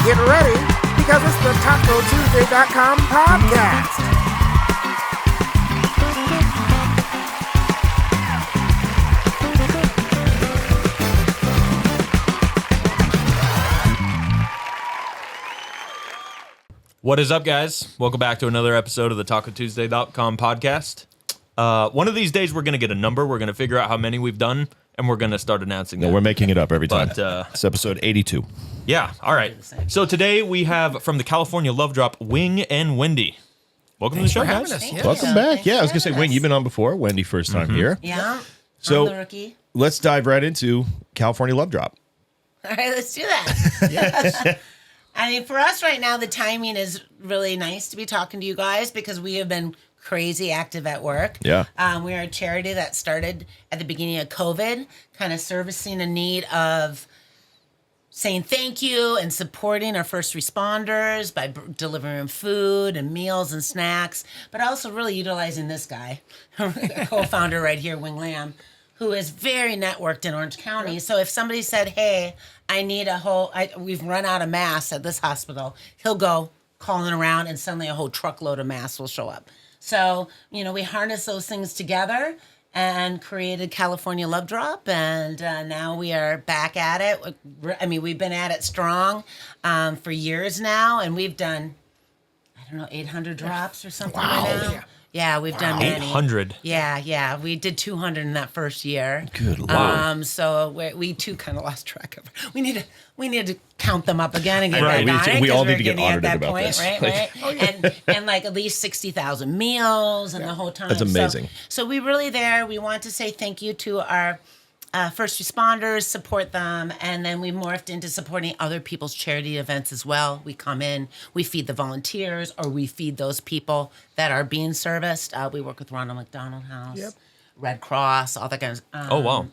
Get ready, because it's the TacoTuesday.com podcast. What is up, guys? Welcome back to another episode of the TacoTuesday.com podcast. One of these days, we're going to get a number. We're going to figure out how many we've done, and we're going to start announcing them. No, we're making it up every time. But, it's episode 82. Yeah, all right. So today we have from the California Love Drop, Wing and Wendy. Welcome to the show, guys. Welcome back. Yeah, I was going to say, Wing, you've been on before. Wendy, first time here. Yeah. So I'm the rookie. let's dive right into California Love Drop. All right, let's do that. I mean, for us right now, the timing is really nice to be talking to you guys because we have been crazy active at work. Yeah. We are a charity that started at the beginning of COVID, kind of servicing a need of saying thank you and supporting our first responders by delivering food and meals and snacks, but also really utilizing this guy, co-founder right here, Wing Lamb, who is very networked in Orange County. So if somebody said, hey, I need we've run out of masks at this hospital, he'll go calling around and suddenly a whole truckload of masks will show up. So, we harness those things together and created California Love Drop. And now we are back at it. I mean, we've been at it strong for years now. And we've done, 800 drops or something right now. Yeah, we've done many. 800. Yeah. We did 200 in that first year. Good Lord. So we too kind of lost track of it. We need to count them up again and get Right. back on it. We all need to getting get at audited that about point, this. Right? And like at least 60,000 meals and the whole time. That's amazing. So we really there. We want to say thank you to our first responders, support them, and then we morphed into supporting other people's charity events as well. We come in, we feed the volunteers, or we feed those people that are being serviced. We work with Ronald McDonald House, Red Cross, all that kind of. Oh, wow.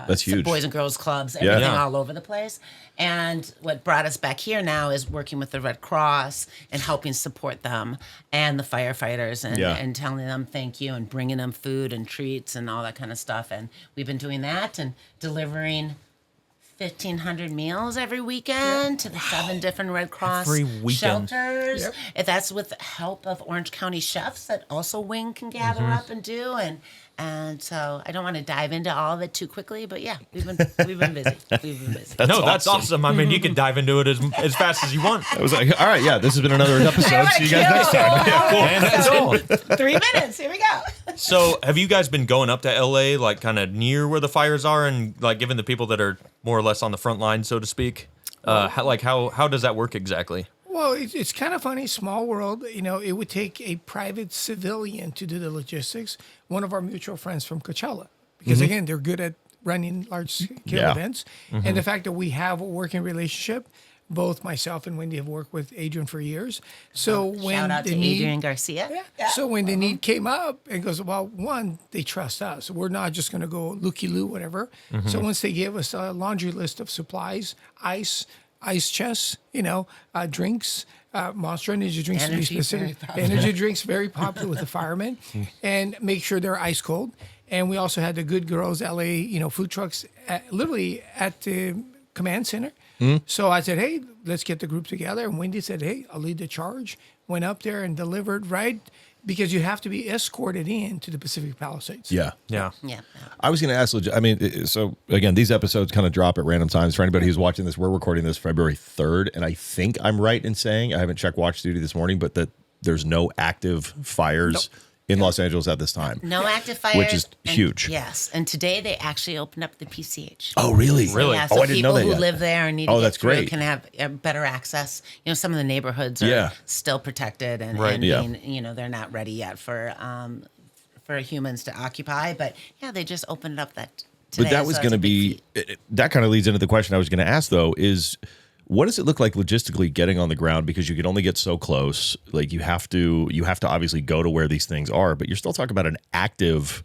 That's huge. Boys and Girls Clubs, everything Yeah. all over the place. And what brought us back here now is working with the Red Cross and helping support them and the firefighters and telling them thank you and bringing them food and treats and all that kind of stuff. And we've been doing that and delivering 1,500 meals every weekend to the 7 different Red Cross Every weekend. shelters. If that's with the help of Orange County chefs that also Wing can gather up and do. And so I don't want to dive into all of it too quickly, but yeah, we've been busy. That's awesome. I mean, you can dive into it as fast as you want. I was like, all right, yeah, this has been another episode. See you guys next time. And that's all. 3 minutes. Here we go. So have you guys been going up to LA, like kind of near where the fires are and like giving the people that are more or less on the front line, so to speak? How does that work exactly? Well, it's kind of funny, small world. It would take a private civilian to do the logistics. One of our mutual friends from Coachella, because again, they're good at running large-scale events. And the fact that we have a working relationship, both myself and Wendy have worked with Adrian for years. So when Shout out to Adrian Garcia. So when the need came up, it goes, well, one, they trust us. We're not just going to go looky-loo, whatever. So once they gave us a laundry list of supplies, ice chests, drinks, Monster Energy drinks to be specific. Energy drinks, very popular with the firemen, and make sure they're ice cold. And we also had the Good Girls LA, food trucks literally at the command center. So I said, hey, let's get the group together. And Wendy said, hey, I'll lead the charge. Went up there and delivered, right? Because you have to be escorted in to the Pacific Palisades. Yeah. I was going to ask, so again, these episodes kind of drop at random times. For anybody who's watching this, we're recording this February 3rd, and I think I'm right in saying, I haven't checked Watch Duty this morning, but that there's no active fires in Los Angeles at this time. No active fires. Which is huge. Yes. And today they actually opened up the PCH. Oh, really? Yeah, so I didn't know that people yet. who live there and need Oh, to that's get through great. can have better access. Some of the neighborhoods are still protected and being, they're not ready yet for humans to occupy. But yeah, they just opened up that today. But that was going to be, that kind of leads into the question I was going to ask, though, is what does it look like logistically getting on the ground? Because you can only get so close. Like you have to obviously go to where these things are, but you're still talking about an active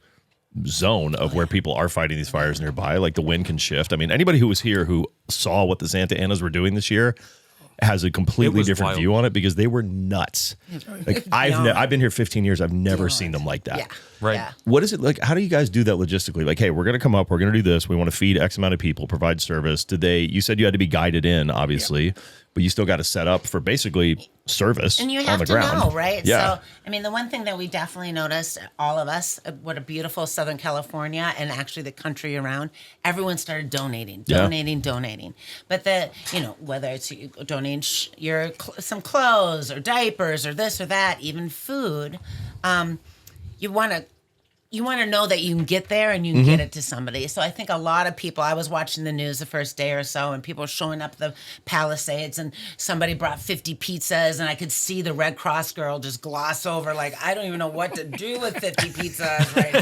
zone of where people are fighting these fires nearby. Like the wind can shift. I mean, anybody who was here who saw what the Santa Anas were doing this year has a completely different view on it because they were nuts. Like I've been here 15 years. I've never seen them like that. Yeah. Right. Yeah. What is it like? How do you guys do that logistically? Like, hey, we're going to come up, we're going to do this. We want to feed X amount of people, provide service. You said you had to be guided in, obviously, but you still got to set up for basically service And you on have the to ground. know, right? Yeah. So, I mean, the one thing that we definitely noticed, all of us, what a beautiful Southern California and actually the country around, everyone started donating. But whether it's you donating some clothes or diapers or this or that, even food, you want to know that you can get there and you can get it to somebody. So I think a lot of people, I was watching the news the first day or so, and people showing up the Palisades, and somebody brought 50 pizzas, and I could see the Red Cross girl just gloss over, like, I don't even know what to do with 50 pizzas right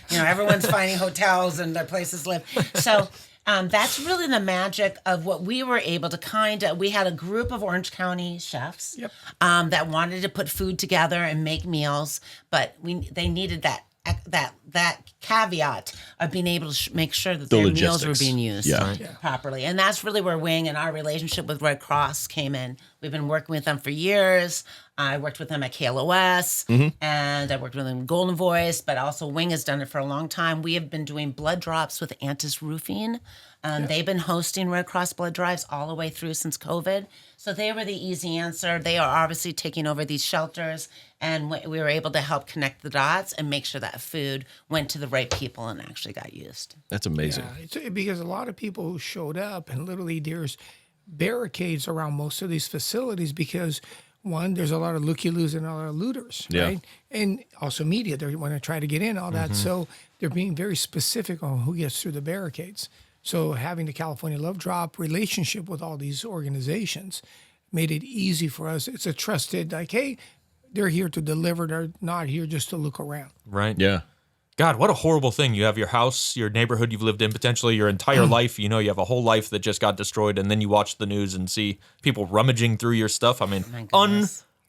now. Everyone's finding hotels and their places to live. So that's really the magic of what we were able to we had a group of Orange County chefs that wanted to put food together and make meals, but they needed that caveat of being able to make sure that their meals were being used properly. And that's really where Wing and our relationship with Red Cross came in. We've been working with them for years. I worked with them at KLOS, and I worked with them in Golden Voice, but also Wing has done it for a long time. We have been doing blood drops with Antis Roofing. They've been hosting Red Cross blood drives all the way through since COVID. So they were the easy answer. They are obviously taking over these shelters, and we were able to help connect the dots and make sure that food went to the right people and actually got used. That's amazing. Yeah, because a lot of people who showed up, and literally there's barricades around most of these facilities because, one, there's a lot of looky-loos and a lot of looters, right? And also media, they want to try to get in, all that. So they're being very specific on who gets through the barricades. So having the California Love Drop relationship with all these organizations made it easy for us. It's a trusted, like, hey, they're here to deliver. They're not here just to look around. Right. Yeah. God, what a horrible thing. You have your house, your neighborhood you've lived in potentially your entire life. You have a whole life that just got destroyed, and then you watch the news and see people rummaging through your stuff. I mean,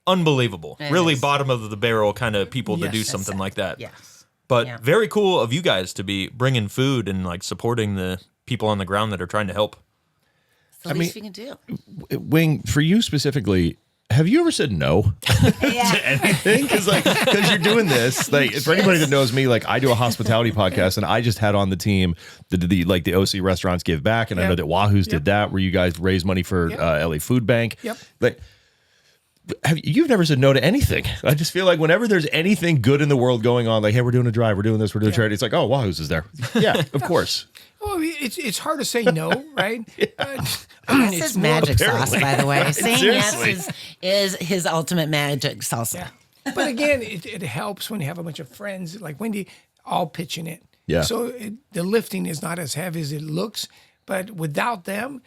unbelievable. Really bottom of the barrel kind of people to do something like that. Yes. But very cool of you guys to be bringing food and like supporting the people on the ground that are trying to help. It's the least we can do. Wing, for you specifically, have you ever said no to anything? Because you're doing this. Like, for anybody that knows me, like, I do a hospitality podcast, and I just had on the team the OC Restaurants Give Back, and I know that Wahoos did that, where you guys raise money for LA Food Bank. Like, you've never said no to anything. I just feel like whenever there's anything good in the world going on, like, hey, we're doing a drive, we're doing this, we're doing charity, it's like, oh, Wahoos is there. Yeah, of course. Well, it's hard to say no, right? This is magic sauce, by the way. Right? Saying Seriously. yes is his ultimate magic salsa. Yeah. But again, it helps when you have a bunch of friends like Wendy all pitching in. Yeah. So the lifting is not as heavy as it looks, but without them,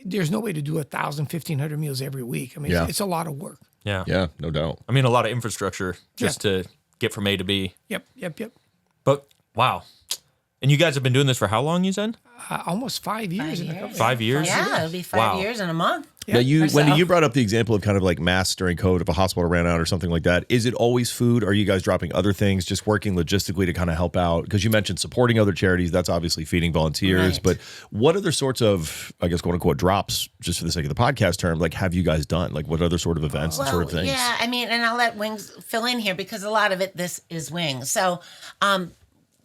there's no way to do 1,000, 1,500 meals every week. I mean, it's a lot of work. Yeah. Yeah, no doubt. I mean, a lot of infrastructure just to get from A to B. Yep. But wow. And you guys have been doing this for how long, you said? Almost 5 years. 5 years? Yeah, it'll be 5 years in a month. Now, Or so. Wendy, you brought up the example of kind of like masks during COVID, if a hospital ran out or something like that. Is it always food? Are you guys dropping other things, just working logistically to kind of help out? Because you mentioned supporting other charities. That's obviously feeding volunteers. Right. But what other sorts of, I guess, quote unquote, drops, just for the sake of the podcast term, like, have you guys done? Like, what other sort of events and sort of things? Yeah, I mean, and I'll let Wings fill in here because a lot of this is Wings. So,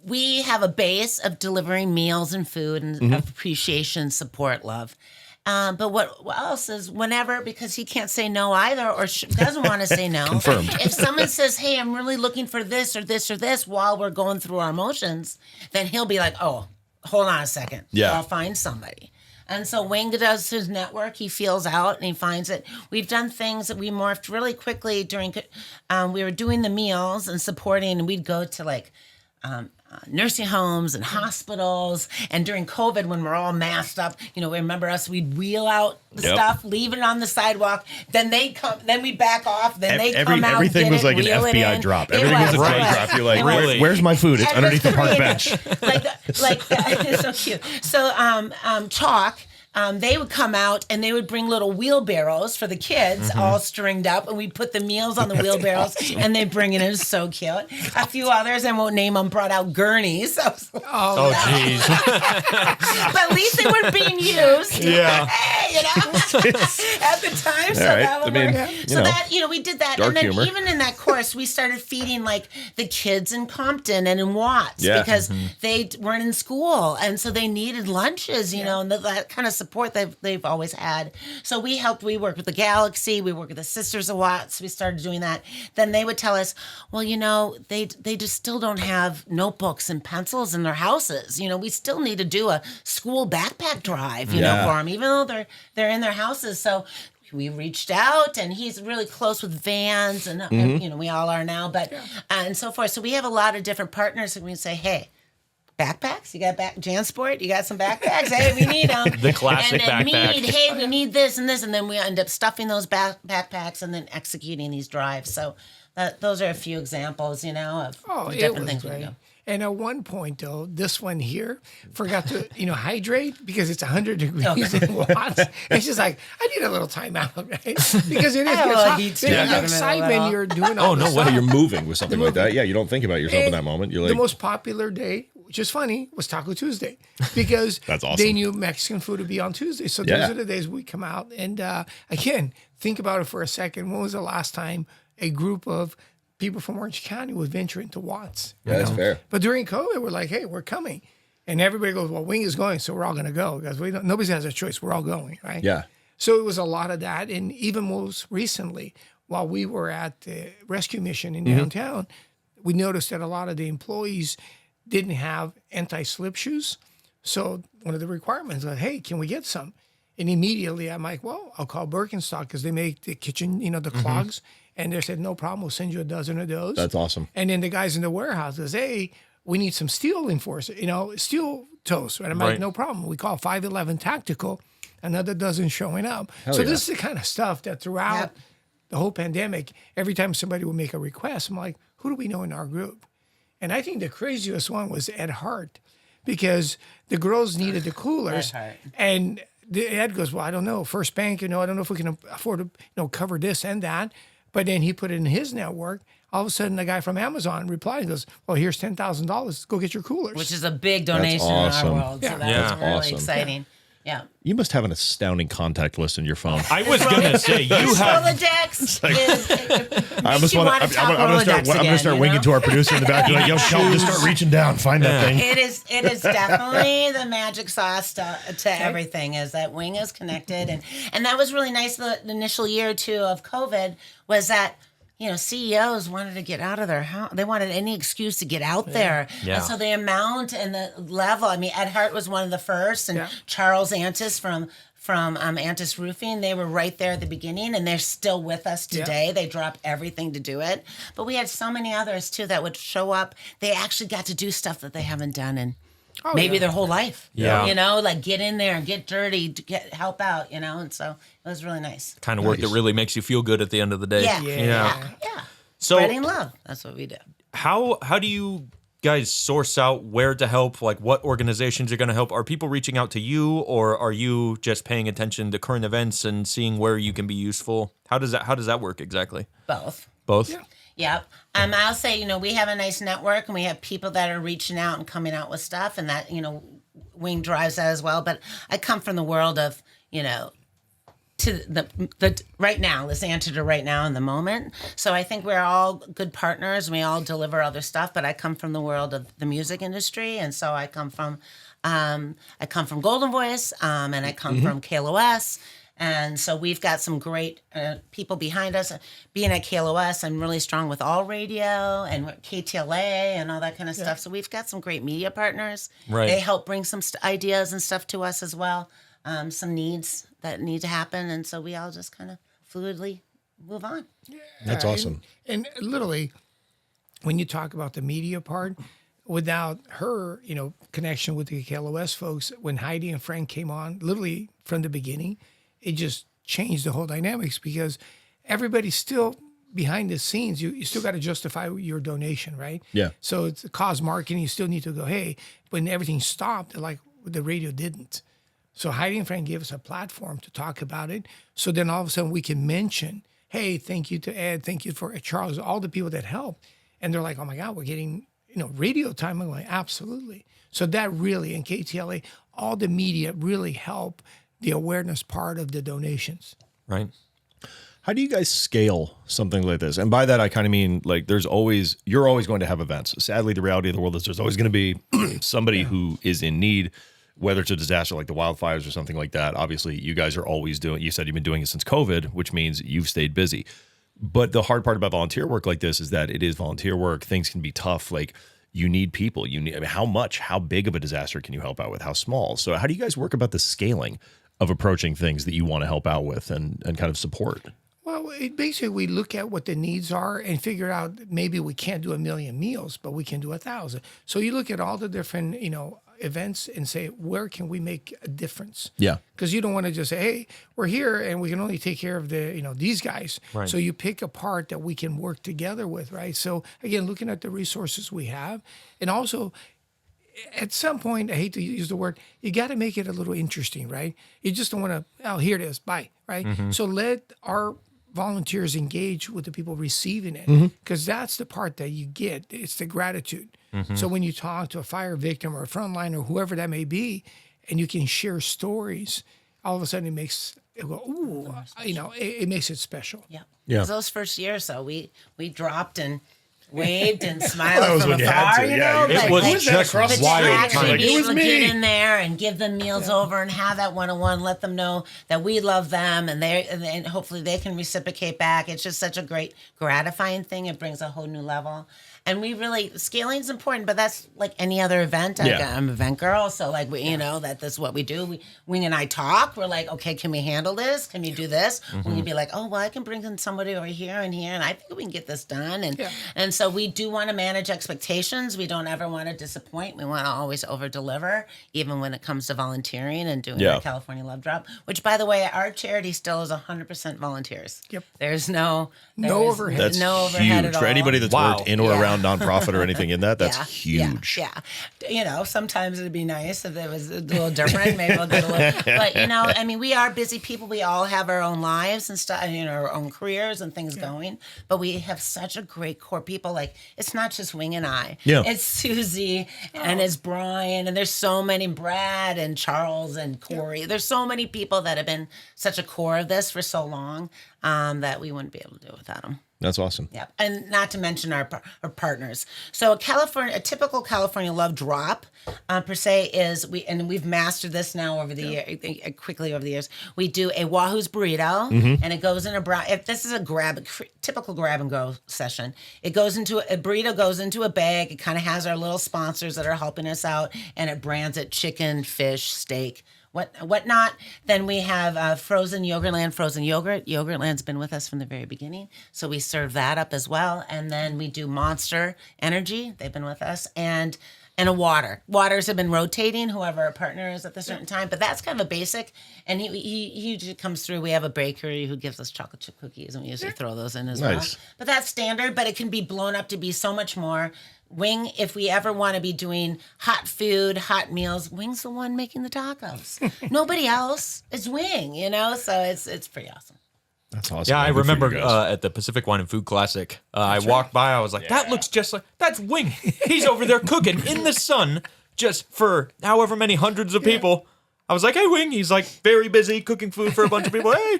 we have a base of delivering meals and food and appreciation, support, love. But what else is whenever, because he can't say no either or doesn't want to say no. Confirmed. If someone says, hey, I'm really looking for this or this or this while we're going through our emotions, then he'll be like, oh, hold on a second. Yeah. I'll find somebody. And so Wing does his network. He feels out and he finds it. We've done things that we morphed really quickly during, we were doing the meals and supporting, and we'd go to like, nursing homes and hospitals, and during COVID when we're all masked up, remember us, we'd wheel out the stuff, leave it on the sidewalk, then they'd come, then we back off, then they come out, everything was like an FBI drop. Everything was a drug drop. You're like, where's my food? It's underneath the park bench. It's so cute. So chalk. They would come out and they would bring little wheelbarrows for the kids, all stringed up, and we'd put the meals on the wheelbarrows, and they bring it in. So cute. A few others, I won't name them, brought out gurneys. Oh, jeez. But at least they were being used. Yeah. Hey, at the time. So All right. that would work. you know, that, we did that. dark And then humor. even in that course, we started feeding like the kids in Compton and in Watts Yeah. because they weren't in school. And so they needed lunches, you know, and that kind of support they've always had. So we worked with the Galaxy, we worked with the Sisters of Watts. We started doing that. Then they would tell us, well, they just still don't have notebooks and pencils in their houses. We still need to do a school backpack drive, you know, for them, even though they're in their houses. So we reached out, and he's really close with vans, and we all are now, but and so forth. So we have a lot of different partners, and we say, hey, backpacks, you got JanSport, you got some backpacks, hey, we need them. The classic and then backpack. we need this and this, and then we end up stuffing those backpacks and then executing these drives. So those are a few examples, of the different things we do. And at one point, though, this one here forgot to, hydrate because it's 100 degrees in Watts. And she's like, I need a little time out, right? Because it is hot. heat There's stroke in the middle excitement. of it. You're doing all this Well, stuff. you're moving with something like that. Yeah, you don't think about yourself in that moment. You're like, The most popular day, which is funny, was Taco Tuesday because That's awesome. they knew Mexican food would be on Tuesday. So those are the days we come out. And again, think about it for a second. When was the last time a group of people from Orange County would venture into Watts? Yeah, that's fair. But during COVID, we're like, hey, we're coming. And everybody goes, well, Wing is going, so we're all going to go. Because nobody has a choice. We're all going, right? yeah. So it was a lot of that. And even most recently, while we were at the rescue mission in downtown, we noticed that a lot of the employees didn't have anti-slip shoes. So one of the requirements was, hey, can we get some? And immediately I'm like, well, I'll call Birkenstock because they make the kitchen, the clogs. And they said, no problem, we'll send you a dozen of those. That's awesome. And then the guys in the warehouse goes, hey, we need some steel enforcement, steel toes. Right? I'm like, no problem. We call 511 Tactical, another dozen showing up. Hell so yeah. this is the kind of stuff that throughout the whole pandemic, every time somebody would make a request, I'm like, who do we know in our group? And I think the craziest one was Ed Hart, because the girls needed the coolers. And Ed goes, well, I don't know. First Bank, I don't know if we can afford to, cover this and that. But then he put it in his network. All of a sudden, the guy from Amazon replied and goes, well, here's $10,000. Go get your coolers. Which is a big donation awesome. in our world. So that's really awesome. exciting. Yeah. You must have an astounding contact list in your phone. I was gonna say you have. Rolodex I almost want to. I'm going to start winking to our producer in the back. Like, yo, Shelton, just start reaching down, find that thing. It is definitely the magic sauce to everything. Is that Wing is connected, and that was really nice. The initial year or two of COVID was that. CEOs wanted to get out of their house. They wanted any excuse to get out there. Yeah. And so the amount and the level, Ed Hart was one of the first, and Charles Antis from Antis Roofing, they were right there at the beginning, and they're still with us today. They dropped everything to do it. But we had so many others, too, that would show up. They actually got to do stuff that they haven't done in maybe their whole life. Yeah. Like get in there and get dirty, help out, and so it was really nice. Kind of work that really makes you feel good at the end of the day. Yeah. So spreading love. That's what we do. how do you guys source out where to help? Like, what organizations are going to help? Are people reaching out to you, or are you just paying attention to current events and seeing where you can be useful? How does that work exactly? Both. Yep. I'll say, we have a nice network, and we have people that are reaching out and coming out with stuff, and that, Wing drives that as well. But I come from the world of, to the right now, let's answer to right now in the moment. So I think we're all good partners, and we all deliver other stuff. But I come from the world of the music industry, and so I come from Golden Voice, and I come from KLOS. And so we've got some great people behind us. Being at KLOS, I'm really strong with All Radio and KTLA and all that kind of stuff. So we've got some great media partners. Right. They help bring some ideas and stuff to us as well, some needs that need to happen. And so we all just kind of fluidly move on. That's awesome. And literally, when you talk about the media part, without her, connection with the KLOS folks, when Heidi and Frank came on, literally from the beginning, it just changed the whole dynamics, because everybody's still behind the scenes. You still got to justify your donation, right? Yeah. So it's cause marketing. You still need to go, hey, when everything stopped, like the radio didn't. So Heidi and Frank gave us a platform to talk about it. So then all of a sudden we can mention, hey, thank you to Ed, thank you for Charles, all the people that helped. And they're like, oh my God, we're getting, radio time. I'm like, absolutely. So that really, in KTLA, all the media really help the awareness part of the donations. Right. How do you guys scale something like this? And by that, I kind of mean like you're always going to have events. Sadly, the reality of the world is there's always going to be somebody who is in need, whether it's a disaster like the wildfires or something like that. Obviously, you guys are always you said you've been doing it since COVID, which means you've stayed busy. But the hard part about volunteer work like this is that it is volunteer work. Things can be tough. Like you need people. How big of a disaster can you help out with? How small? So how do you guys work about the scaling of approaching things that you want to help out with and kind of support? Well, basically, we look at what the needs are and figure out maybe we can't do 1 million meals, but we can do 1,000. So you look at all the different, events and say, where can we make a difference? Yeah. Because you don't want to just say, hey, we're here and we can only take care of these guys. Right. So you pick a part that we can work together with, right? So again, looking at the resources we have, and also at some point, I hate to use the word, you got to make it a little interesting, right? You just don't want to, here it is, bye, right? So let our volunteers engage with the people receiving it, because that's the part that you get. It's the gratitude. So when you talk to a fire victim or a frontline or whoever that may be, and you can share stories, all of a sudden it makes it go, ooh, it makes it special. Yeah. Yeah. Those first years, so we dropped and waved and smiled That was from when you had afar, to, yeah. It was just but to wild actually time. be It was able to me. get in there and give them meals over and have that one-on-one, let them know that we love them and hopefully they can reciprocate back. It's just such a great gratifying thing. It brings a whole new level. And we really, scaling is important, but that's like any other event. Yeah. I'm an event girl, so like, that's what we do. Wing and I talk. We're like, okay, can we handle this? Can you do this? When you be like, oh, well, I can bring in somebody over here, and I think we can get this done. And so we do want to manage expectations. We don't ever want to disappoint. We want to always over-deliver, even when it comes to volunteering and doing the California Love Drop, which, by the way, our charity still is 100% volunteers. Yep. There's no overhead. That's no overhead huge at all. for anybody that's Wow. worked in or around nonprofit or anything in that. That's Yeah, huge. Yeah. Sometimes it'd be nice if it was a little different. Maybe we'll get a little. But we are busy people. We all have our own lives and stuff, our own careers and things going. But we have such a great core people. Like it's not just Wing and I. Yeah. It's Susie and it's Brian and there's so many, Brad and Charles and Corey. There's so many people that have been such a core of this for so long that we wouldn't be able to do it without them. That's awesome. Yeah, and not to mention our partners. So a typical California Love Drop, per se, is we've mastered this now over the year, quickly over the years. We do a Wahoos burrito, and it goes in a brown. If this is typical grab and go session, a burrito goes into a bag. It kind of has our little sponsors that are helping us out, and it brands it chicken, fish, steak. Whatnot. Then we have frozen Yogurtland. Frozen yogurt. Yogurtland's been with us from the very beginning, so we serve that up as well. And then we do Monster Energy. They've been with us, and a water. Waters have been rotating, whoever our partner is at the certain time. But that's kind of a basic. And he usually comes through. We have a bakery who gives us chocolate chip cookies, and we usually throw those in as well. But that's standard. But it can be blown up to be so much more. Wing, if we ever want to be doing hot food, hot meals, Wing's the one making the tacos. Nobody else. It's Wing, so it's pretty awesome. That's awesome. Yeah, I Good for you remember guys. at the Pacific Wine and Food Classic, I walked by, I was like, that looks just like, that's Wing. He's over there cooking in the sun just for however many hundreds of people. I was like, hey, Wing. He's like very busy cooking food for a bunch of people. Hey.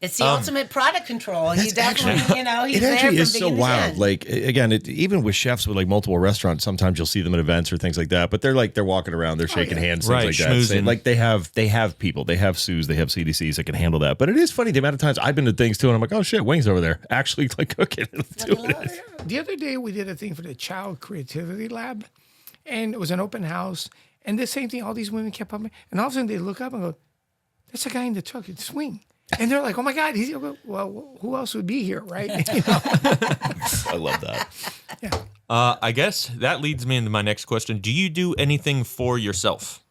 It's the ultimate product control. He definitely, he's It there actually from is so beginning to wild. end. Like again, even with chefs with like multiple restaurants, sometimes you'll see them at events or things like that. But they're walking around, they're shaking hands, things Right, like that. schmoozing. Saying, like they have people, they have SUs, they have CDCs that can handle that. But it is funny the amount of times I've been to things too, and I'm like, oh shit, Wing's over there actually like cooking and doing it. The other day we did a thing for the Child Creativity Lab, and it was an open house. And the same thing, all these women kept up, and all of a sudden they look up and go, "That's a guy in the truck. It's Wing." And they're like, "Oh my God, he's well. Who else would be here, right?" I love that. Yeah. I guess that leads me into my next question. Do you do anything for yourself?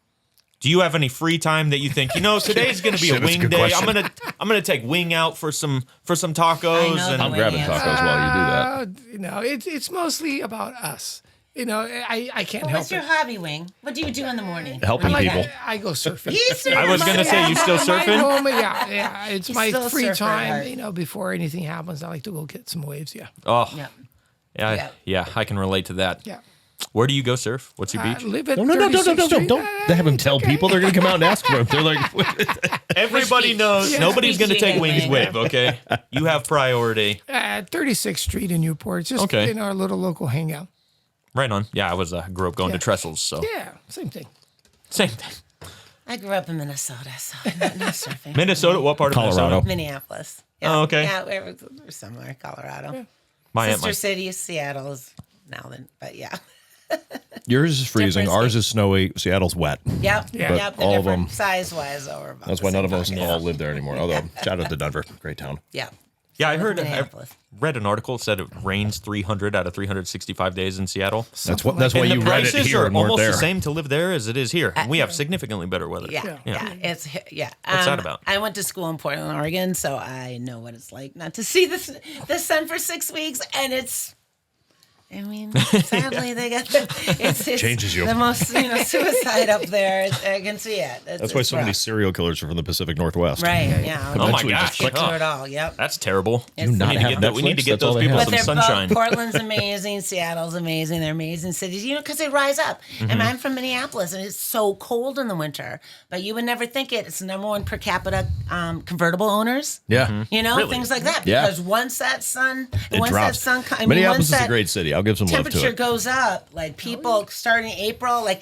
Do you have any free time that you think, today's going to be Shit, a that's a Wing good day. question. I'm gonna take Wing out for some I tacos know and the I'm Wing grabbing answer. tacos while you do that. It's mostly about us. I can't help What's your it. hobby, Wing? What do you do in the morning? Helping When you people. get- I go surfing. I was going to say, you still My surfing? home, yeah. It's He's my still a free surfer at time, heart. before anything happens. I like to go get some waves, yeah. Oh, Yeah. yeah, I can relate to that. Yeah. Where do you go surf? What's your beach? Live at No. 36th Street. Don't have him tell people. They're going to come out and ask for him. They're like, Everybody beach? knows. Yeah. Nobody's going to Which beach take you Wings going? Wave, okay? You have priority. 36th Street in Newport. Just Okay. in our little local hangout. Right on. Yeah, I grew up going to Trestles, so Yeah, same thing. same thing. I grew up in Minnesota, so I'm not surfing. Minnesota, what part of Colorado. Minnesota? Minneapolis. Oh, okay. Yeah, we're somewhere, Colorado. My Sister aunt, city, Seattle's now then, but yeah. yours is freezing. Different Ours is snowy. Seattle's wet. Yep. Yeah. Yep. But all of them- size-wise, though, are about That's the why none same of us bucket. all live there anymore. Although, shout out to Denver. Great town. Yeah. yeah, I Live heard. in I Minneapolis. read an article that said it rains 300 out of 365 days in Seattle. That's why and you the read it prices here are and weren't almost there. the same to live there as it is here. We have significantly better weather. Yeah. It's yeah. What's that about? I went to school in Portland, Oregon, so I know what it's like not to see the sun for 6 weeks, and it's. I mean, sadly, they got it's Changes you. the most suicide up there. I can see it. That's why so many serial killers are from the Pacific Northwest. Right. Yeah. Oh my Eventually gosh. just click. Get through it all. Yep. That's terrible. It's- not we need to have get we need to Netflix? get That's all those they people have. But some they're sunshine. both, Portland's amazing, Seattle's amazing. They're amazing cities, because they rise up. Mm-hmm. And I'm from Minneapolis, and it's so cold in the winter. But you would never think it. It's the number one per capita convertible owners. Yeah. Mm-hmm. Really? Things like that. Yeah. Because once that sun, It once drops. that sun, Minneapolis once is a that great city. I'll give some love to temperature it. goes up, like people starting April, like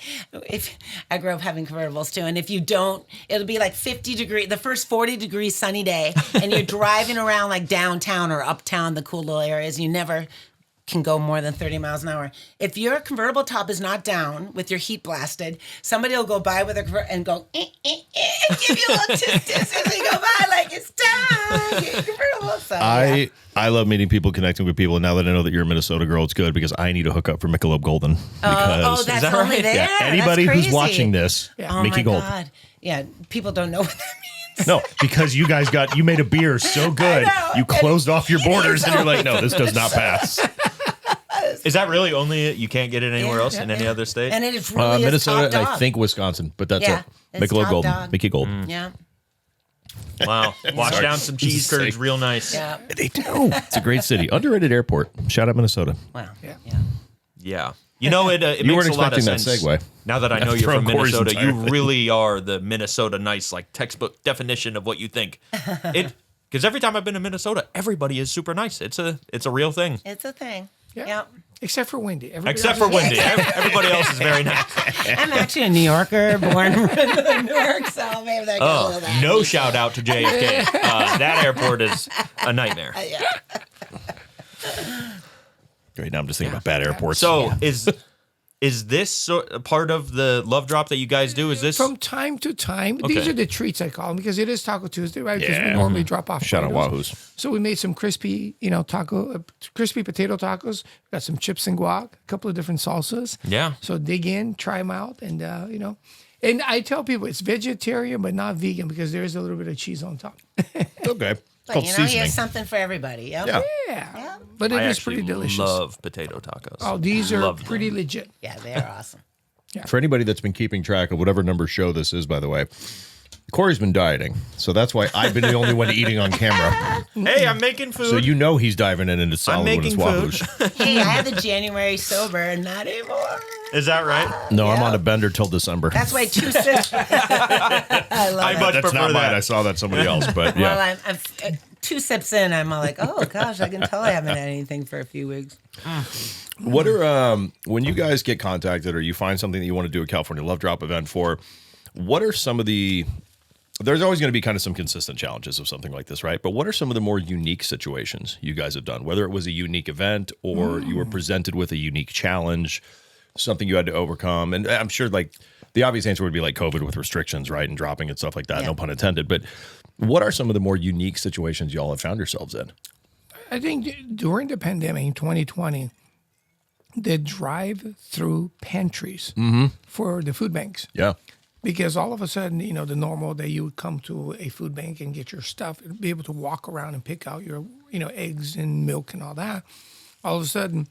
if I grew up having convertibles too, and if you don't, it'll be like 50 degree, the first 40 degree sunny day, and you're driving around like downtown or uptown, the cool little areas. You never can go more than 30 miles an hour. If your convertible top is not down with your heat blasted, somebody will go by with a convertible and go, and give you a little tis as they go by, like it's time. Get your convertible. So, yeah. I love meeting people, connecting with people, and now that I know that you're a Minnesota girl, it's good because I need to hook up for Michelob Golden. Oh, Because that's that only right? there. yeah, anybody That's who's crazy. watching this, Oh Mickey my Gold. God. Yeah, people don't know what that means. No, because you guys you made a beer so good, know. you closed off your It borders, is and you're like, only no, this does not pass. Is that really only you can't get it anywhere else in any other state? And it is really Minnesota, top and I dog. think Wisconsin, but that's Yeah, it. it's Michelob top Golden, dog. Mickey Gold. Yeah, Wow. Wash down some cheese Sorry. curds real nice. yeah. They do. It's a great city, underrated airport. Shout out Minnesota. Wow. Yeah. Yeah. You know, it You makes weren't a lot of expecting that sense. segue. Now that I know I've you're thrown from Corey's Minnesota, you entire thing. really are the Minnesota nice, like textbook definition of what you think. Because every time I've been to Minnesota, everybody is super nice. It's a real thing. It's a thing. Yeah. Yep. Except for Wendy. Everybody Except else for is- Wendy. Everybody else is very nice. I'm actually a New Yorker, born and bred in Newark, so maybe that goes Oh, with that. no shout out to JFK. That airport is a nightmare. Yeah. Right now, I'm just thinking about bad airports. So is this a part of the love drop that you guys do? Is this From time to time, these Okay. are the treats I call them because it is Taco Tuesday, right? Because Yeah. we normally drop off. shout out burritos. Wahoos. So we made some crispy, crispy potato tacos. Got some chips and guac, a couple of different salsas. Yeah. So dig in, try them out, and and I tell people it's vegetarian but not vegan because there is a little bit of cheese on top. Okay. It's But called you seasoning. have something for everybody. Yep. Yeah. Yeah, but it I is actually pretty delicious. love potato tacos. Oh, these are Love them. pretty legit. Yeah, they're awesome. For anybody that's been keeping track of whatever number show this is, by the way, Corey's been dieting. So that's why I've been the only one eating on camera. Hey, I'm making food. So you know he's diving in into solid when it's making food. Wahoos. Hey, I had the January sober, and not anymore. Is that right? No, I'm Yeah. on a bender till December. That's why 2 sips. I love I it. much That's prefer not mine. that. I saw that somebody else, but Well, yeah. I'm 2 sips in, I'm all like, oh gosh, I can tell I haven't had anything for a few weeks. What are when you guys get contacted or you find something that you want to do a California Love Drop event for? What are some of the? There's always going to be kind of some consistent challenges of something like this, right? But what are some of the more unique situations you guys have done? Whether it was a unique event or you were presented with a unique challenge, something you had to overcome, and I'm sure like the obvious answer would be like COVID with restrictions, right, and dropping and stuff like that. Yeah. No pun intended. But what are some of the more unique situations y'all have found yourselves in? I think during the pandemic in 2020, the drive-through pantries for the food banks. Yeah. Because all of a sudden, the normal that you would come to a food bank and get your stuff and be able to walk around and pick out your, eggs and milk and all that. All of a sudden,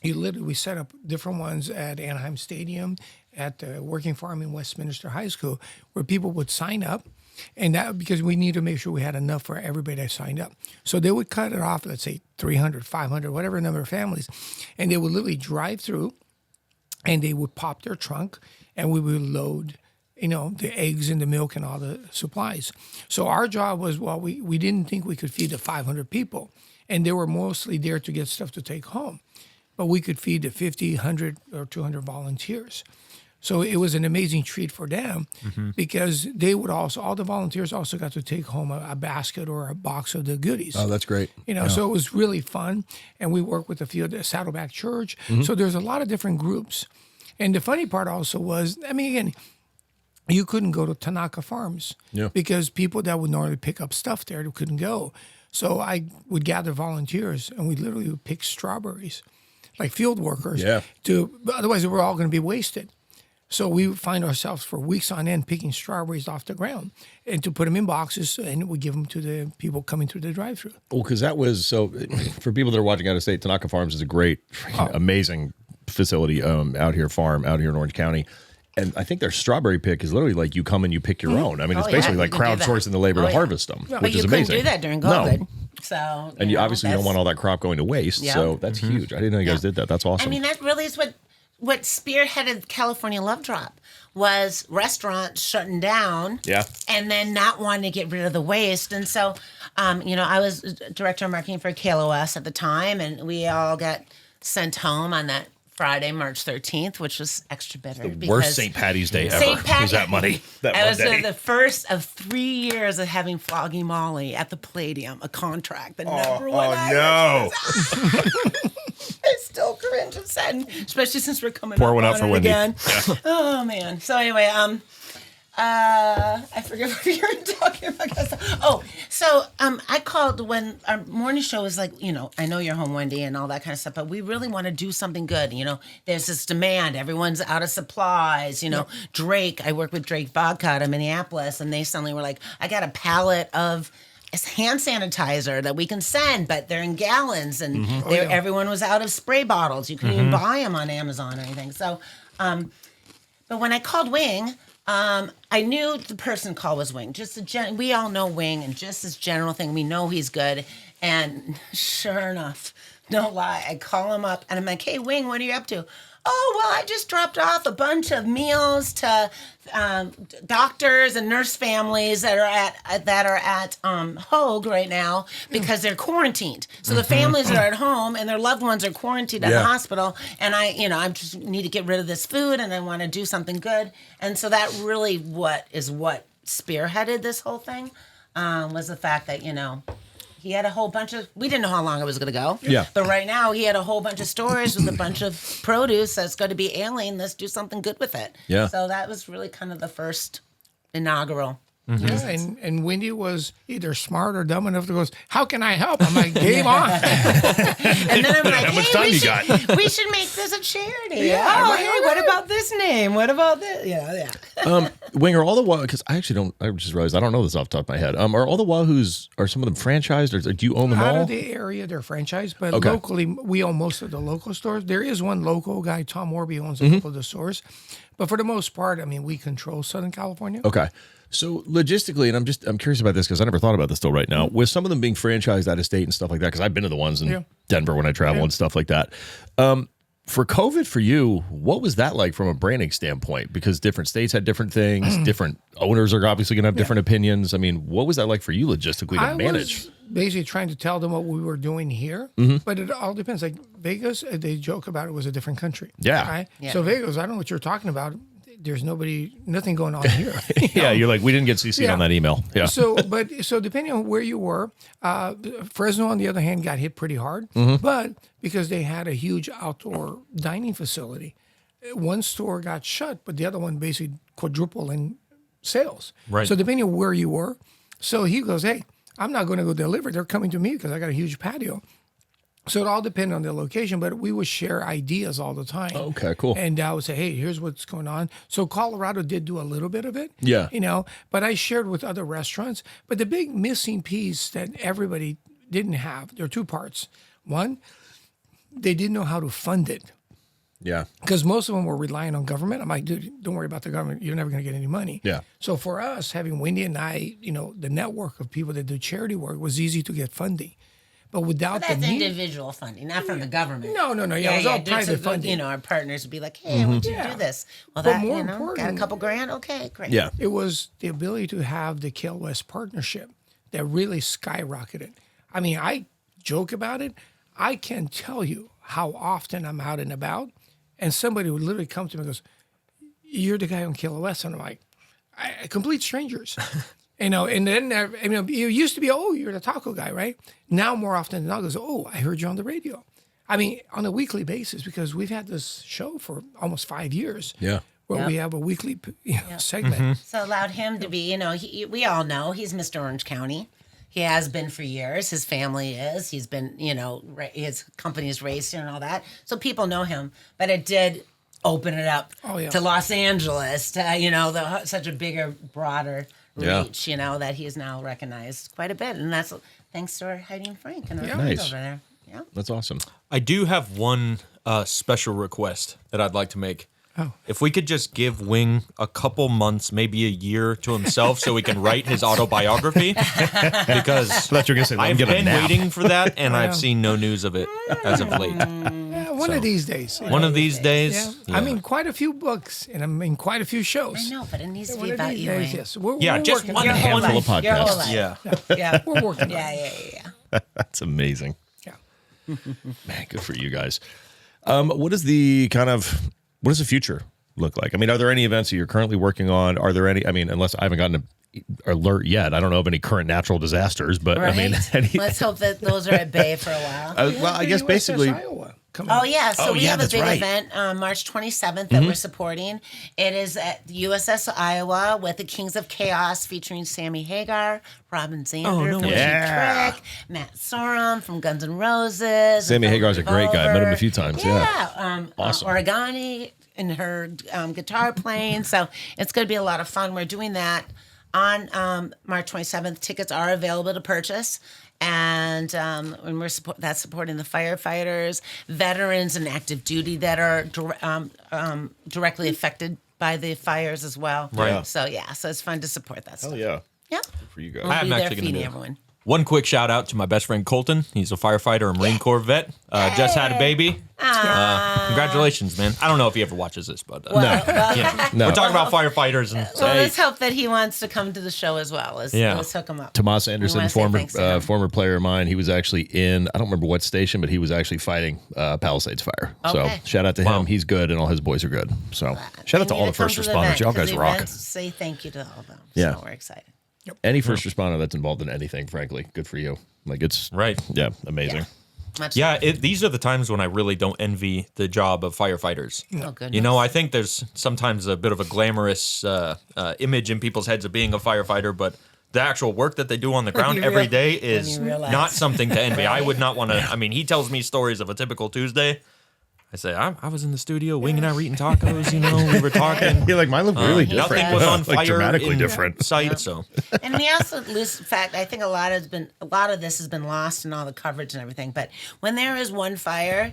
we set up different ones at Anaheim Stadium, at the Working Farm in Westminster High School, where people would sign up. And that because we need to make sure we had enough for everybody that signed up. So they would cut it off, let's say 300, 500, whatever number of families. And they would literally drive through, and they would pop their trunk, and we would load, the eggs and the milk and all the supplies. So our job was, we didn't think we could feed the 500 people, and they were mostly there to get stuff to take home. But we could feed the 50, 100, or 200 volunteers. So it was an amazing treat for them because they would also, all the volunteers also got to take home a basket or a box of the goodies. Oh, that's great. So it was really fun. And we worked with a few of the Saddleback Church. So there's a lot of different groups. And the funny part also was, again, you couldn't go to Tanaka Farms because people that would normally pick up stuff there couldn't go. So I would gather volunteers and we literally would pick strawberries, like field workers. Otherwise they were all going to be wasted. So we would find ourselves for weeks on end picking strawberries off the ground and to put them in boxes, and we give them to the people coming through the drive-thru. Well, because that was for people that are watching out of state, Tanaka Farms is a great, amazing facility out here in Orange County. And I think their strawberry pick is literally like you come and you pick your own. It's basically like crowdsourcing the labor to harvest them, which is amazing. But you couldn't do that during COVID. No. So, and you obviously don't want all that crop going to waste. So that's huge. I didn't know you guys did that. That's awesome. That really is what spearheaded California Love Drop was restaurants shutting down and then not wanting to get rid of the waste. And so, I was director of marketing for KLOS at the time, and we all got sent home on that Friday, March 13th, which was extra bitter. The worst St. Patty's Day ever was that money. That was the first of 3 years of having Foggy Molly at the Palladium, a contract that never went out. Oh, no. I still cringe and saddened, especially since we're coming Pour one out for Wendy. Again. Yeah. Oh, man. So anyway, I forget what you were talking about. I called when our morning show was like, I know you're home, Wendy, and all that kind of stuff, but we really want to do something good. There's this demand. Everyone's out of supplies. Drake, I work with Drake Vodka out of Minneapolis, and they suddenly were like, I got a pallet of hand sanitizer that we can send, but they're in gallons, and everyone was out of spray bottles. You couldn't even buy them on Amazon or anything. So, but when I called Wing, I knew the person called was Wing. We all know Wing, and just this general thing, we know he's good. And sure enough, no lie, I call him up and I'm like, hey, Wing, what are you up to? Oh, well, I just dropped off a bunch of meals to doctors and nurse families that are at Hogue right now because they're quarantined. So the families are at home and their loved ones are quarantined at the hospital. And I just need to get rid of this food and I want to do something good. And so that really what spearheaded this whole thing was the fact that, he had a whole bunch of, we didn't know how long it was going to go. Yeah. But right now he had a whole bunch of stores with a bunch of produce that's going to be ailing. Let's do something good with it. Yeah. So that was really kind of the first inaugural. Mm-hmm. Yeah, and Wendy was either smart or dumb enough to go, how can I help? I'm like, game on. And then I'm like, how much time you got? We should make this a charity. What about this name? What about this? Yeah. Wing, are all the because I just realized I don't know this off the top of my head. Are all the Wahoos, are some of them franchised, or do you own them all? Out of the area, they're franchised, but locally, we own most of the local stores. There is one local guy, Tom Warby, owns a couple of the stores. But for the most part, we control Southern California. Okay. So logistically, and I'm curious about this because I never thought about this till right now, with some of them being franchised out of state and stuff like that, because I've been to the ones in Denver when I travel and stuff like that. For COVID for you, what was that like from a branding standpoint? Because different states had different things, different owners are obviously going to have different opinions. What was that like for you logistically to manage? I was basically trying to tell them what we were doing here, but it all depends. Like Vegas, they joke about it was a different country. Yeah. Right? So Vegas, I don't know what you're talking about. There's nothing going on here. Yeah, you're like, we didn't get CC'd on that email. Yeah. So depending on where you were, Fresno, on the other hand, got hit pretty hard, but because they had a huge outdoor dining facility, one store got shut, but the other one basically quadrupled in sales. Right. So depending on where you were, so he goes, hey, I'm not going to go deliver. They're coming to me because I got a huge patio. So it all depended on the location, but we would share ideas all the time. Okay, cool. And I would say, hey, here's what's going on. So Colorado did do a little bit of it. Yeah. But I shared with other restaurants. But the big missing piece that everybody didn't have, there are two parts. One, they didn't know how to fund it. Yeah. Because most of them were relying on government. I'm like, dude, don't worry about the government. You're never going to get any money. Yeah. So for us, having Wendy and I, the network of people that do charity work was easy to get funding. But without That's the need, individual funding, not from the government. No. Yeah, it was all private funding. You know, our partners would be like, "Hey, I want you to do this." Well, But that more you know, got a important- couple grand. Okay, great. Yeah. It was the ability to have the Kale West partnership that really skyrocketed. I mean, I joke about it. I can tell you how often I'm out and about, and somebody would literally come to me and goes, "You're the guy on Kale West," and I'm like, complete strangers. You know, and then you know, it used to be, "Oh, you're the taco guy, right?" Now more often than not, goes, "Oh, I heard you on the radio." I mean, on a weekly basis, because we've had this show for almost 5 years. Yeah. Where we have a weekly segment. So allowed him to be, you know, we all know he's Mr. Orange County. He has been for years. His family is. He's been, you know, his company's raised here and all that. So people know him. But it did open it up to Los Angeles, to, you know, such a bigger, broader reach, you know, that he is now recognized quite a bit. And that's thanks to our Heidi and Frank and our friends over there. Yeah. That's awesome. I do have one special request that I'd like to make. Oh. If we could just give Wing a couple months, maybe a year to himself so he can write his autobiography. Because I thought you were going to say, let him I've get a been nap. waiting for that, and I've seen no news of it as of late. Yeah, one of these days. One of these days. Yeah. I mean, quite a few books, and I'm in quite a few shows. I know, but it needs to One be of about these you, days, Wayne. yes. We're just working one on it. handful of Your whole podcasts. life. Yeah. Yeah. We're working on Yeah, it. yeah. That's amazing. Yeah. Man, good for you guys. What does the future look like? I mean, are there any events that you're currently working on? Are there any, I mean, unless I haven't gotten an alert yet, I don't know of any current natural disasters, but Right? I mean, Let's hope that those are at bay for a while. well, I guess USS basically, Iowa coming Oh up. yeah, so Oh, we yeah, have a that's big right. event March 27th that we're supporting. It is at the USS Iowa with the Kings of Chaos featuring Sammy Hagar, Robin Zander from Yeah. Cheap Trick, Matt Sorum from Guns N' Roses. Sammy and Hagar's a great guy. I met him a few times. Yeah. Yeah, Awesome. Origami and her guitar playing. So it's going to be a lot of fun. We're doing that on March 27th. Tickets are available to purchase. And when we're supporting the firefighters, veterans, and active duty that are directly affected by the fires as well. Right. So so it's fun to support that stuff. Oh, yeah. Yeah. Good for you guys. We'll I'm be there actually gonna feeding do it. everyone. One quick shout out to my best friend Colton. He's a firefighter, a Marine Corps vet. Just had a baby. Congratulations, man. I don't know if he ever watches this, but No. we're talking about firefighters. And Well, let's hope that he wants to come to the show as well. Let's hook him up. Tomas We Anderson, wanna say former thanks to him. former player of mine. He was actually in, I don't remember what station, but he was actually fighting Palisades fire. Okay. So shout out to him. He's good, and all his boys are good. So shout out to all the first responders. Y'all guys rock. Say thank you to all of them. Yeah. So we're excited. Any first responder that's involved in anything, frankly, good for you. Like it's Right. Yeah, amazing. Much yeah, these are the times when I really don't envy the job of firefighters. Oh, goodness. You know, I think there's sometimes a bit of a glamorous image in people's heads of being a firefighter, but the actual work that they do on the ground you every real- day when is you realize. not something to envy. I would not want to. I mean, he tells me stories of a typical Tuesday. I say, I was in the studio, Wing and I were eating tacos, you know, we were talking. You're like, mine look really different. Nothing was on Like fire dramatically in different. sight, so. And we also lose the fact. I think a lot of this has been lost in all the coverage and everything. But when there is one fire,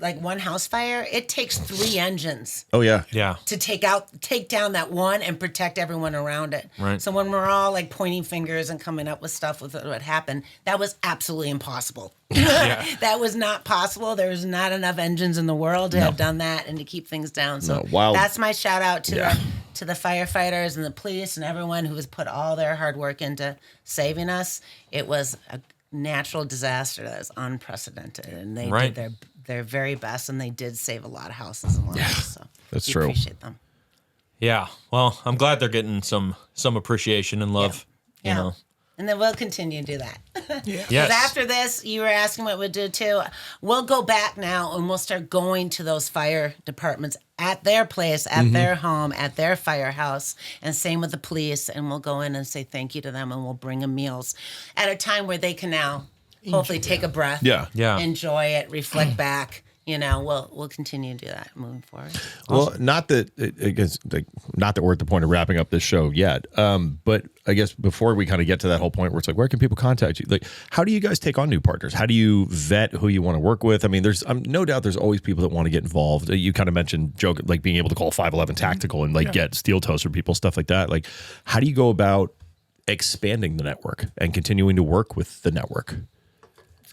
like one house fire, it takes 3 engines Oh yeah. Yeah. to take down that one and protect everyone around it. Right. So when we're all like pointing fingers and coming up with stuff with what happened, that was absolutely impossible. Yeah. That was not possible. There was not enough engines in the world to have done that and to keep things down. So No, wild. that's my shout out to Yeah. the firefighters and the police and everyone who has put all their hard work into saving us. It was a natural disaster that was unprecedented, and they Right. did their very best, and they did save a lot of houses and lives. So That's we true. Appreciate them. Yeah. Well, I'm glad they're getting some appreciation and love, you know. And then we'll continue to do that. Yes. Because after this, you were asking what we'd do too. We'll go back now and we'll start going to those fire departments at their place, at their home, at their firehouse, and same with the police. And we'll go in and say thank you to them, and we'll bring them meals at a time where they can now hopefully take a breath, Yeah. enjoy it, reflect back. You know, we'll continue to do that moving forward. Well, not that not that we're at the point of wrapping up this show yet, but I guess before we kind of get to that whole point where it's like, where can people contact you? Like, how do you guys take on new partners? How do you vet who you want to work with? I mean, there's no doubt there's always people that want to get involved. You kind of mentioned like being able to call 511 Tactical and like get steel toes from people, stuff like that. Like, how do you go about expanding the network and continuing to work with the network?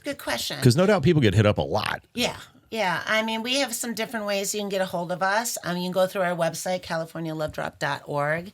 Good question. Because no doubt people get hit up a lot. Yeah. Yeah. I mean, we have some different ways you can get a hold of us. You can go through our website, californialovedrop.org.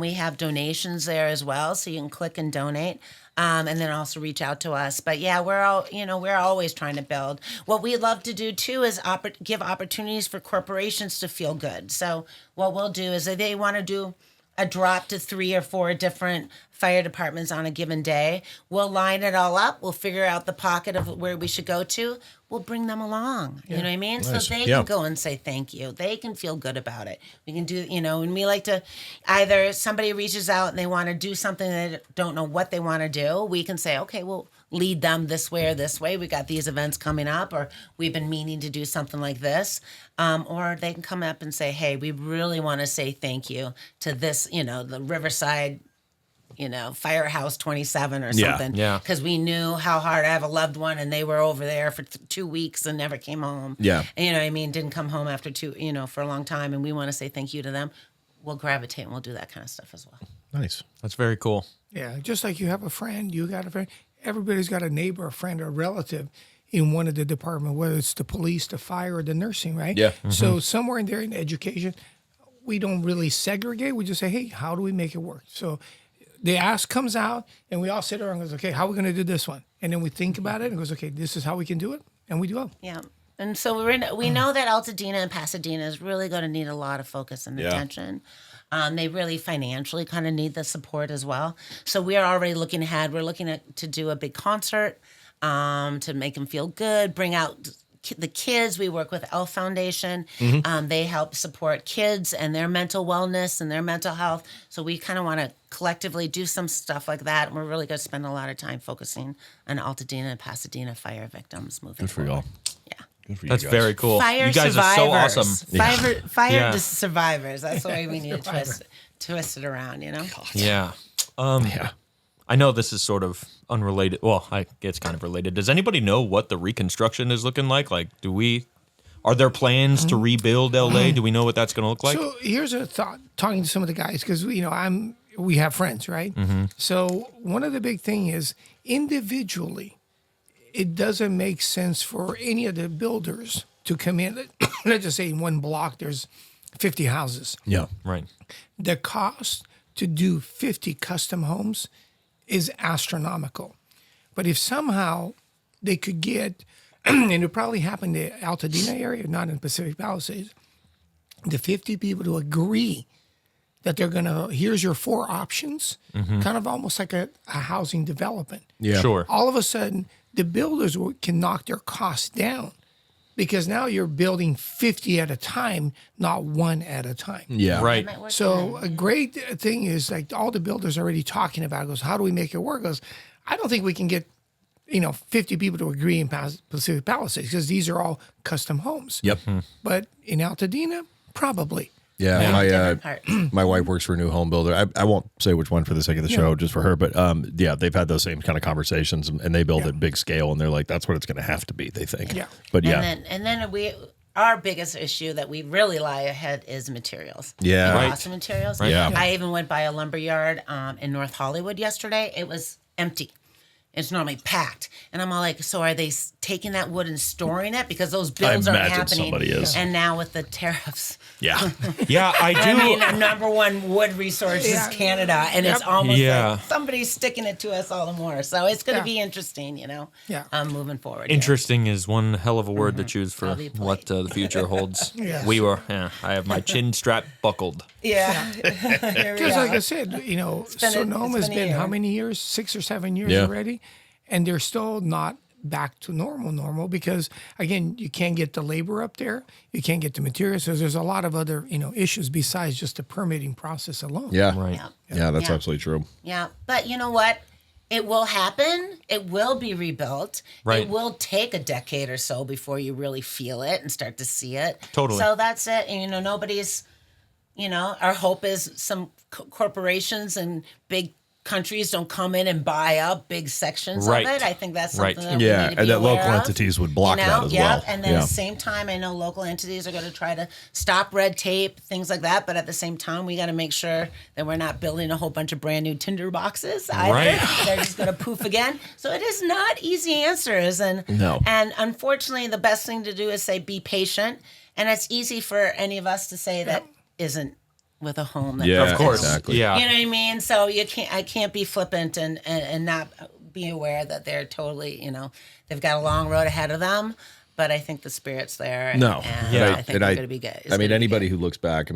We have donations there as well, so you can click and donate. And then also reach out to us. But yeah, we're always trying to build. What we love to do too is give opportunities for corporations to feel good. So what we'll do is if they want to do a drop to 3 or 4 different fire departments on a given day, we'll line it all up. We'll figure out the pocket of where we should go to. We'll bring them along. You know what I mean? Nice. So they can go and say thank you. They can feel good about it. We can do, and we like to either somebody reaches out and they want to do something they don't know what they want to do. We can say, okay, we'll lead them this way or this way. We got these events coming up, or we've been meaning to do something like this. Or they can come up and say, hey, we really want to say thank you to this, the Riverside Firehouse 27 or something. Yeah. Because we knew how hard I have a loved one and they were over there for 2 weeks and never came home. Yeah. And, you know what I mean? Didn't come home after for a long time. And we want to say thank you to them. We'll gravitate and we'll do that kind of stuff as well. Nice. That's very cool. Yeah, just like you have a friend, you got a friend. Everybody's got a neighbor, a friend, or a relative in one of the department, whether it's the police, the fire, or the nursing, right? Yeah. Mm-hmm. So somewhere in there in education, we don't really segregate. We just say, hey, how do we make it work? So the ask comes out, and we all sit around and goes, okay, how are we going to do this one? And then we think about it and goes, okay, this is how we can do it, and we do it. Yeah. And so we know that Altadena and Pasadena is really going to need a lot of focus and attention. They really financially kind of need the support as well. So we are already looking ahead. We're looking to do a big concert to make them feel good, bring out the kids. We work with Elf Foundation. They help support kids and their mental wellness and their mental health. So we kind of want to collectively do some stuff like that. And we're really going to spend a lot of time focusing on Altadena and Pasadena fire victims moving Good for forward. y'all. Yeah. Good for you That's guys. very cool. Fire you guys survivors. are so awesome. Fire Yeah. survivors. That's the way we need to twist it around, Yeah. Yeah. I know this is sort of unrelated. Well, it's kind of related. Does anybody know what the reconstruction is looking like? Are there plans to rebuild LA? Do we know what that's going to look like? So here's a thought, talking to some of the guys, because we have friends, right? So one of the big thing is individually, it doesn't make sense for any of the builders to come in. Let's just say in one block there's 50 houses. Yeah. Right. The cost to do 50 custom homes is astronomical. But if somehow they could get, and it probably happened in the Altadena area, not in Pacific Palisades, the 50 people to agree that they're going to, here's your 4 options, kind of almost like a housing development. Yeah. Sure. All of a sudden, the builders can knock their costs down because now you're building 50 at a time, not 1 at a time. Yeah. Right. So a great thing is like all the builders are already talking about goes, how do we make it work? Goes, I don't think we can get 50 people to agree in Pacific Palisades because these are all custom homes. Yep. But in Altadena, probably. Yeah, Different part. my wife works for a new home builder. I won't say which one for the sake of the show, just for her. But they've had those same kind of conversations, and they build at big scale, and they're like, that's what it's going to have to be. They think. Yeah. But And then our biggest issue that we really lie ahead is materials. Yeah. The Right. cost of materials. Right. Yeah. I even went by a lumber yard in North Hollywood yesterday. It was empty. It's normally packed. And I'm all like, so are they taking that wood and storing it? Because those builds aren't imagine happening. somebody is. And now with the tariffs. yeah, Yeah, I do. I mean, our number one wood resource is Canada. And it's almost Yeah. like somebody's sticking it to us all the more. So it's going to Yeah. be interesting, Yeah. moving forward. here. Interesting is one hell of a word to choose for I'll be what the future holds. Yeah. I have my chin strap buckled. Yeah. Here we Because like are. I said, been Sonoma's a been year. how many years? 6 or 7 years Yeah. already. And they're still not back to normal because again, you can't get the labor up there. You can't get the materials. So there's a lot of other, issues besides just the permitting process alone. yeah, Right. yeah. That's Yeah. absolutely true. Yeah, but you know what? It will happen. It will be rebuilt. Right. It will take a decade or so before you really feel it and start to see it. Totally. So that's it. And, nobody's, our hope is some corporations and big countries don't come in and buy up big sections Right. of it. I think that's Right. something that we Yeah, need to and be that local aware of. entities would block that as well. And then Yeah. at the same time, I know local entities are going to try to stop red tape, things like that. But at the same time, we got to make sure that we're not building a whole bunch of brand new Tinder boxes either. Right. They're just going to poof again. So it is not easy answers. And No. And unfortunately, the best thing to do is say be patient. And it's easy for any of us to say that isn't with a home. That Yeah, Of course. exactly. Yeah. you know what I mean? So I can't be flippant and not be aware that they're totally, they've got a long road ahead of them. But I think the spirit's there. No. And Yeah. I think they're going to be good. It's I mean, gonna be anybody good. who looks back,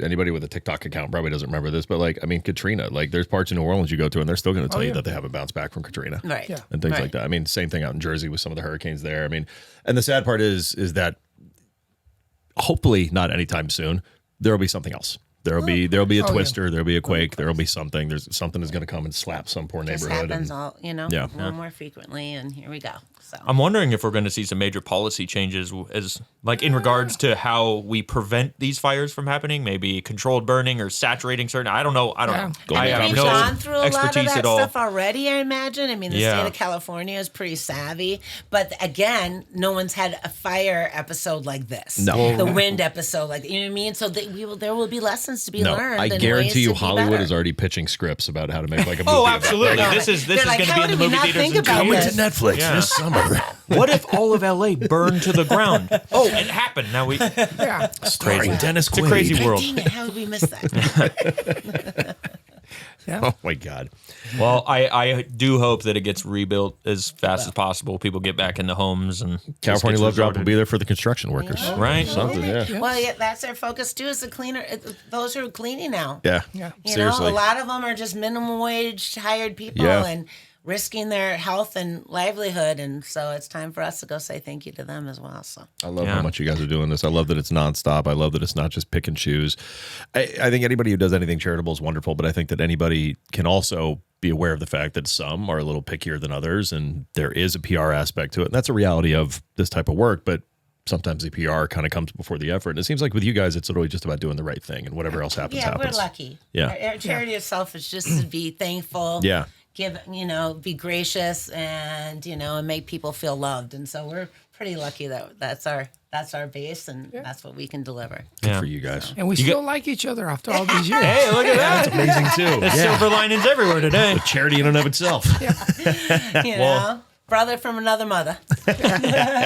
anybody with a TikTok account probably doesn't remember this, but Katrina, there's parts of New Orleans you go to and they're still going to tell you yeah. that they haven't bounced back from Katrina. Right. Yeah. And things Right. like that. I mean, same thing out in Jersey with some of the hurricanes there. I mean, and the sad part is that hopefully not anytime soon, there'll be something else. There'll be a twister, there'll be a quake, there'll be something. There's something is going to come and slap some poor This neighborhood. happens and, Yeah. more and more frequently, and here we go. So I'm wondering if we're going to see some major policy changes as in regards to how we prevent these fires from happening, maybe controlled burning or saturating certain. I don't know. I don't know. I have we've no gone through a lot of expertise that at all. stuff already, I imagine. I mean, the Yeah. state of California is pretty savvy, but again, no one's had a fire episode like this. No. The wind episode, you know what I mean. So there will be lessons to be No, learned. I and guarantee ways you to be Hollywood better. is already pitching scripts about how to make a movie. Oh, about absolutely. that. This is They're going like, to how be in the did we movie not theaters think in about June. this? Netflix Yeah. this summer. What if all of LA burned to the ground? Oh, it happened. Now we. Yeah. Starring Dennis It's a Quaid. crazy world. Dang it, how did we miss that? Oh my God. Well, I do hope that it gets rebuilt as fast as possible. People get back into homes and California this Love gets Drop will resorted. be there for the construction workers. Right. Something, yeah. Well, yeah, that's their focus too. Is the cleaner, those who are cleaning now. Yeah. Yeah. Seriously. A lot of them are just minimum wage hired people Yeah. and risking their health and livelihood. And so it's time for us to go say thank you to them as well. So I love Yeah. how much you guys are doing this. I love that it's nonstop. I love that it's not just pick and choose. I think anybody who does anything charitable is wonderful, but I think that anybody can also be aware of the fact that some are a little pickier than others, and there is a PR aspect to it. And that's a reality of this type of work, but sometimes the PR kind of comes before the effort. And it seems like with you guys, it's literally just about doing the right thing, and whatever else happens, yeah, happens. we're lucky. Yeah. Our charity itself is just to be thankful. Yeah. Give, be gracious and, and make people feel loved. And so we're pretty lucky that that's our base and that's what we can deliver. Good Yeah. for you guys. And we still like each other after all these years. Hey, look at that. Amazing too. There's silver linings everywhere today. Charity in and of itself. You know, brother from another mother.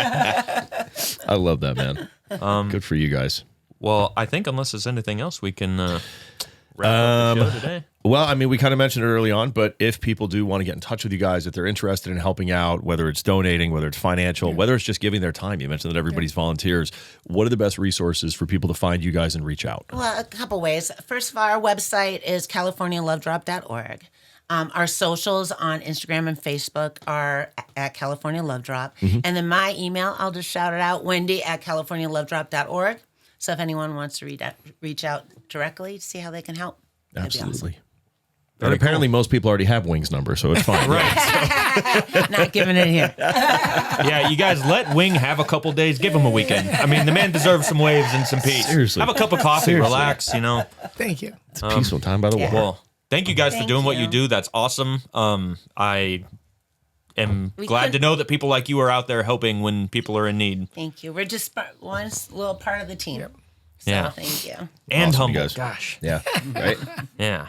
I love that, man. Good for you guys. Well, I think unless there's anything else, we can wrap up the show today. Well, I mean, we kind of mentioned it early on, but if people do want to get in touch with you guys, if they're interested in helping out, whether it's donating, whether it's financial, whether it's just giving their time, you mentioned that everybody's volunteers. What are the best resources for people to find you guys and reach out? Well, a couple ways. First of all, our website is californialovedrop.org. Our socials on Instagram and Facebook are at California Love Drop. And then my email, I'll just shout it out, Wendy at californialovedrop.org. So if anyone wants to reach out directly to see how they can help, that'd be awesome. Absolutely. And apparently most people already have Wing's number, so it's fine. Not giving it here. Yeah, you guys let Wing have a couple days. Give him a weekend. I mean, the man deserves some waves and some peace. Seriously. Have a cup of coffee, Seriously. relax, Thank you. It's a peaceful time by the water. Well, thank you guys for Thank doing what you. you do. That's awesome. I am We glad could- to know that people like you are out there helping when people are in need. Thank you. We're just one little part of the team. So Yeah. thank you. And Awesome, you humble. guys. Gosh. Yeah. Right? Yeah.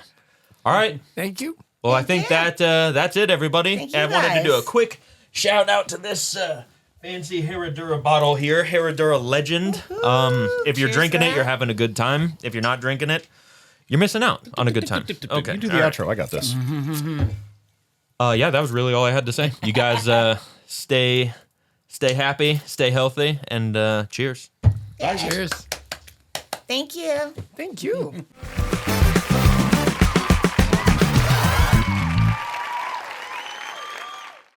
All right. Thank you. Well, I think that's it, everybody. Thank you, I wanted to do a guys. quick shout out to this fancy Herradura bottle here, Herradura Legend. If you're Cheers drinking to it, that. you're having a good time. If you're not drinking it, you're missing out on a good time. Okay. You do the all right. outro. I got this. Yeah, that was really all I had to say. You guys stay happy, stay healthy, and cheers. Cheers. Thank you. Thank you.